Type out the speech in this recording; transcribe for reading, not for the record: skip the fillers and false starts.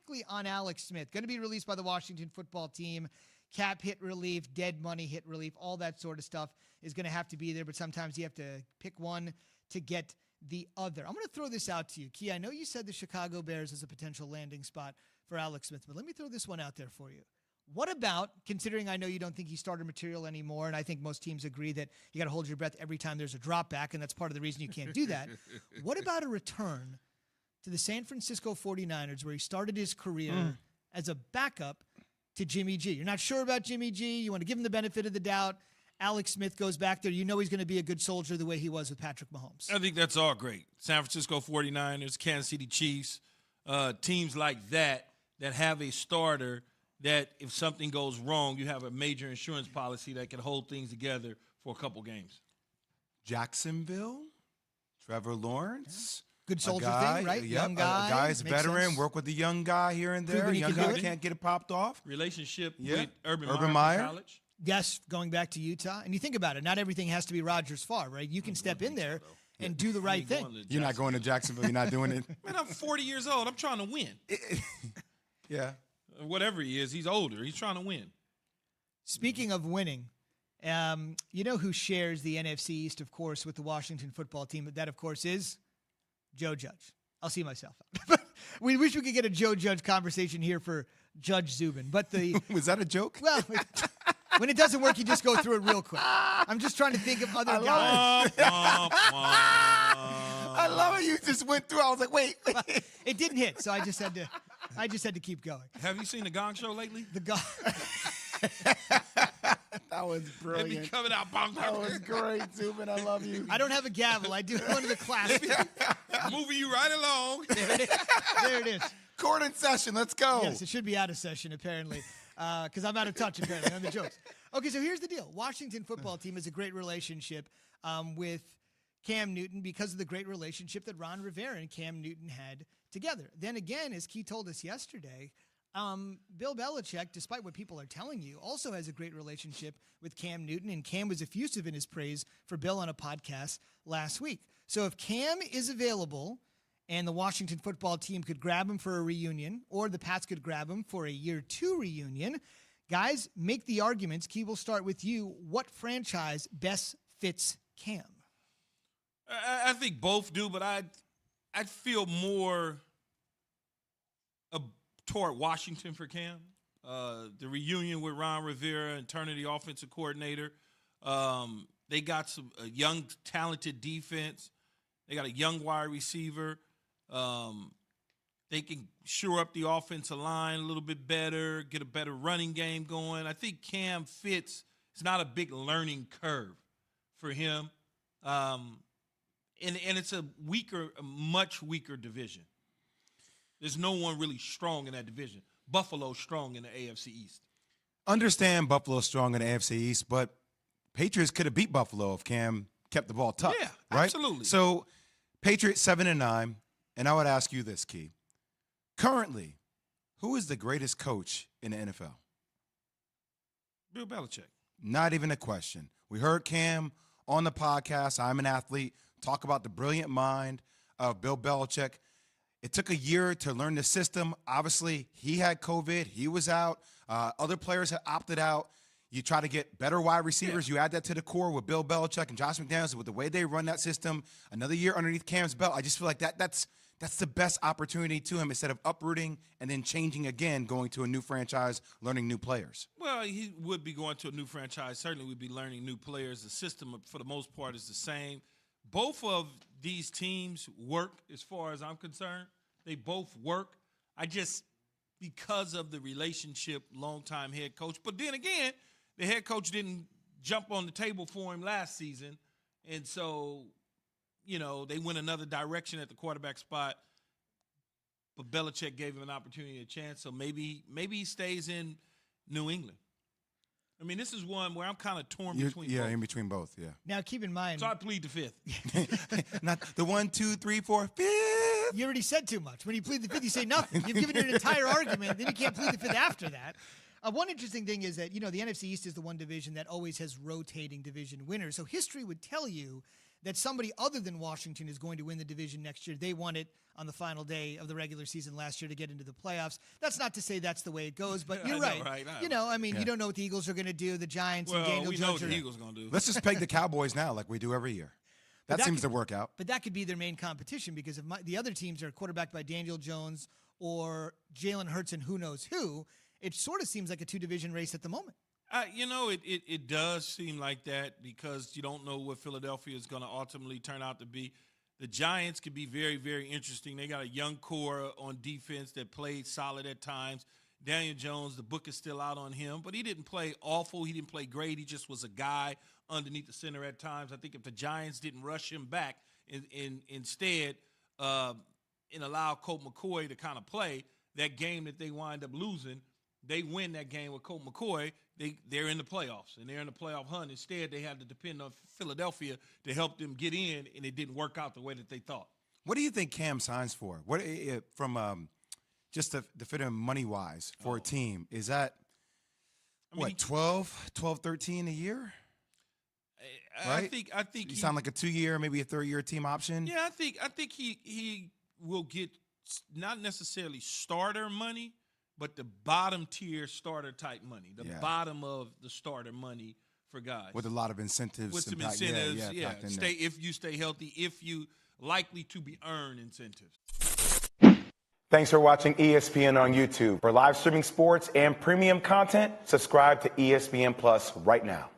specifically on Alex Smith. Going to be released by the Washington football team. Cap hit relief, dead money hit relief, all that sort of stuff is going to have to be there, but sometimes you have to pick one to get the other. I'm going to throw this out to you. Key, I know you said the Chicago Bears is a potential landing spot for Alex Smith, but let me throw this one out there for you. What about, considering I know you don't think he's starter material anymore, and I think most teams agree that you got to hold your breath every time there's a drop back, and that's part of the reason you can't do that. What about a return to the San Francisco 49ers where he started his career as a backup to Jimmy G? You're not sure about Jimmy G. You want to give him the benefit of the doubt. Alex Smith goes back there. You know he's going to be a good soldier the way he was with Patrick Mahomes. I think that's all great. San Francisco 49ers, Kansas City Chiefs, teams like that have a starter that if something goes wrong, you have a major insurance policy that can hold things together for a couple games. Jacksonville, Trevor Lawrence. Yeah. Good soldier guy, thing, right? Yep, Young guy. A guy's a veteran, sense. work with the young guy here and there. Young guy can't get it popped off. Relationship with Urban Meyer Meyer. College. Yes, going back to Utah. And you think about it, not everything has to be Rodgers Favre, right? You can step in there and do the right thing. You're not going to Jacksonville. You're not doing it. Man, I'm 40 years old. I'm trying to win. Yeah. Whatever he is, he's older. He's trying to win. Speaking of winning, you know who shares the NFC East, of course, with the Washington football team? That, of course, is Joe Judge. I'll see myself out. We wish we could get a Joe Judge conversation here for Judge Zubin. But was that a joke? Well, when it doesn't work, you just go through it real quick. I'm just trying to think of other guys. I love it. You just went through. I was like, wait. It didn't hit, so I just had to keep going. Have you seen the Gong Show lately? The Gong. That was brilliant. It be coming out. That was great, Zubin. I love you. I don't have a gavel. I do one of the classics. Moving you right along. There it is. Court in session. Let's go. Yes, it should be out of session, apparently, because I'm out of touch, apparently, on the jokes. Okay, so here's the deal. Washington football team has a great relationship with Cam Newton because of the great relationship that Ron Rivera and Cam Newton had together. Then again, as Key told us yesterday, Bill Belichick, despite what people are telling you, also has a great relationship with Cam Newton, and Cam was effusive in his praise for Bill on a podcast last week. So if Cam is available and the Washington football team could grab him for a reunion, or the Pats could grab him for a year 2 reunion, guys, make the arguments. Key, will start with you. What franchise best fits Cam? I think both do, but I'd feel more toward Washington for Cam. The reunion with Ron Rivera and turning the offensive coordinator. They got a young, talented defense. They got a young wide receiver. They can shore up the offensive line a little bit better, get a better running game going. I think Cam fits. It's not a big learning curve for him. And it's a much weaker division. There's no one really strong in that division. Buffalo's strong in the AFC East. Understand Buffalo's strong in the AFC East, but Patriots could have beat Buffalo if Cam kept the ball tucked. Yeah, right? absolutely. So Patriots 7-9, and I would ask you this, Key. Currently, who is the greatest coach in the NFL? Bill Belichick. Not even a question. We heard Cam on the podcast, I'm an Athlete, talk about the brilliant mind of Bill Belichick. It took a year to learn the system. Obviously, he had COVID. He was out. Other players had opted out. You try to get better wide receivers. Yeah. You add that to the core with Bill Belichick and Josh McDaniels with the way they run that system. Another year underneath Cam's belt. I just feel like that's the best opportunity to him instead of uprooting and then changing again, going to a new franchise, learning new players. Well, he would be going to a new franchise. Certainly would be learning new players. The system, for the most part, is the same. Both of these teams work as far as I'm concerned. They both work. Because of the relationship, longtime head coach. But then again, the head coach didn't jump on the table for him last season. And so, they went another direction at the quarterback spot. But Belichick gave him an opportunity, a chance. So maybe he stays in New England. I mean, this is one where I'm kind of torn between both. Yeah, in between both, yeah. Now, keep in mind. So I plead the fifth. Not the 1, 2, 3, 4, 5th. You already said too much. When you plead the fifth, you say nothing. You've given an entire argument. Then you can't plead the fifth after that. One interesting thing is that, the NFC East is the one division that always has rotating division winners. So history would tell you that somebody other than Washington is going to win the division next year. They won it on the final day of the regular season last year to get into the playoffs. That's not to say that's the way it goes, but you're right. You know, I mean, you don't know what the Eagles are going to do. The Giants and Daniel we Jones know what are. the Eagles going to do. Let's just peg the Cowboys now like we do every year. That seems to work out. But that could be their main competition because if the other teams are quarterbacked by Daniel Jones or Jalen Hurts and who knows who, it sort of seems like a two-division race at the moment. You know, it does seem like that because you don't know what Philadelphia is going to ultimately turn out to be. The Giants could be very, very interesting. They got a young core on defense that played solid at times. Daniel Jones, the book is still out on him, but he didn't play awful. He didn't play great. He just was a guy underneath the center at times. I think if the Giants didn't rush him back instead and allow Colt McCoy to kind of play that game that they wind up losing, they win that game with Colt McCoy, they're in the playoffs, and they're in the playoff hunt. Instead, they had to depend on Philadelphia to help them get in, and it didn't work out the way that they thought. What do you think Cam signs for? What from just to fit him money-wise for a team? Is that, 12, 13 a year? Right? I think you sound like a 2-year, maybe a 3rd-year team option. Yeah, I think he will get not necessarily starter money, but the bottom tier starter type money, the bottom of the starter money for guys with a lot of incentives. With some incentives, if you stay healthy, if you likely to be earned incentives. Thanks for watching ESPN on YouTube. For live streaming sports and premium content, subscribe to ESPN Plus right now.